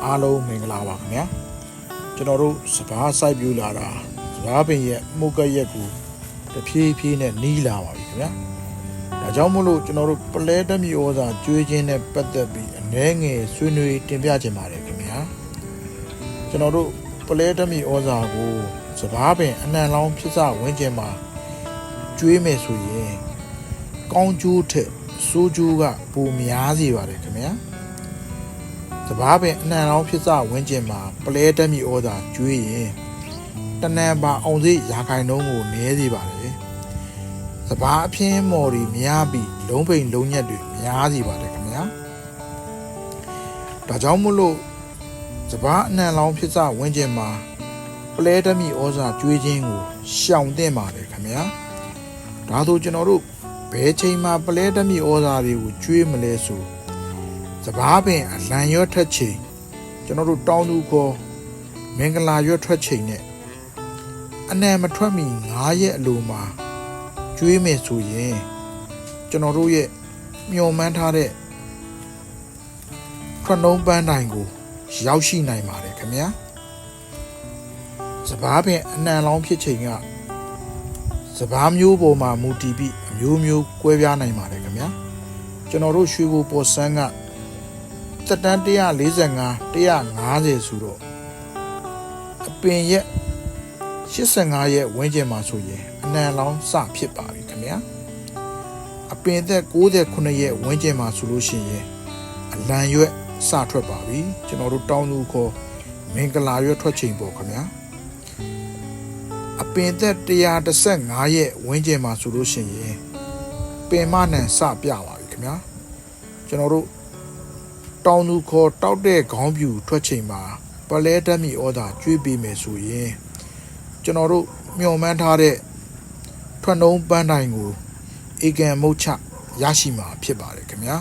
အားလုံးမင်္ဂလာပါခင်ဗျာကျွန်တော်တို့စပားစိုက်ပြူလာတာစပားပင်ရဲ့မှုကရက်ကိုတဖြည်းဖြည်းနဲ့နီးလာပါပြီခင်ဗျာဒါကြောင့်မို့လို့ကျွန်တော်တို့ပလဲတမီဩဇာကျွေးခြင်းနဲ့ပတ်သက်ပြီးအနည်းငယ်ဆွေးနွေးတင်ပြခြင်းပါတယ်ခင်ဗျာကျွန်တော်တို့ပလဲတမီဩဇာကိုစပားပင်အနှံလောင်းဖြစ်စဝန်းကျင်မှာကျွေးမယ်ဆိုရင်ကောင်းကျိုးထက်ဆိုးကျိုးကပိုများစေပါတယ်ခင်ဗျာစပားပင်အနှံလောင်းဖြစ်စဝန်းကျင်မှာပလဲတမီဩဇာကျွေးရင်တနံပါအောင်စိရာခိုင်နှုန်းကိုနည်းစေပါတယ်စပားအပြင်းမော်တွေများပြီးလုံးပိန်လုံးညက်တွေများစေပါတယ်ခင်ဗျာဒါကြောင့်မို့လို့စပားအနှံလောင်းဖြစ်စဝန်းကျင်မှာပလဲတမီဩဇာကျွေးခြင်းကိုရှောင်သင့်ပါတယ်ခင်ဗျာဒါဆိုကျွန်တော်တို့ဘယ်ချိန်မှာပလဲတမီဩဇာတွေကိုကျွေးမလဲဆိုစပားပင်အလံရွက်ထွက်ချိန်ကျွန်တော်တို့တောင်းသူခေါ်မင်္ဂလာရွက်ထွက်ချိန်နဲ့အနံမထွက်မီ9ရက်အလိုမှာကျွေးမယ်ဆိုရင်ကျွန်တော်တို့ရဲ့မျှော်မှန်းထားတဲ့ထွက်နှုံးပန်းတိုင်ကိုရောက်ရှိနိုင်ပါတယ်ခင်ဗျာစပားပင်အနှံလောင်းဖြစ်ချိန်ကစပားမျိုးပေါ်မှာမူတည်ပြီးအမျိုးမျိုးကွဲပြားနိုင်ပါတယ်ခင်ဗျာကျွန်တော်တို့ရွှေဘိုပေါ်ဆန်းကတက်တန်း145 150ဆိုတော့အပင်ရဲ့85ရဲ့ဝန်းကျင်မှာဆိုရင်အနှံလောင်းစဖြစ်ပါပြီခင်ဗျာအပင်သက်69ရဲ့ဝန်းကျင်မှာဆိုလို့ရှိရင်အလံရွက်စထွက်ပါပြီကျွန်တော်တို့တောင်းသူခေါ်မင်္ဂလာရွက်ထွက်ချိန်ပေါ့ခင်ဗျာအပင်သက်115ရဲ့ဝန်းကျင်မှာဆိုလို့ရှိရင်ပင်မနံစပြပါပြီခင်ဗျာကျွန်တော်တို့တောင်းသူခေါ်တောက်တဲ့ခေါင်းပြူထွက်ချိန်မှာပလဲတမီဩဇာကျွေးပေးမယ်ဆိုရင်ကျွန်တော်တို့မျှော်မှန်းထားတဲ့ထွက်နှုံးပန်းတိုင်ကိုအေကန်မုတ်ချရရှိမှာဖြစ်ပါတယ်ခင်ဗျာ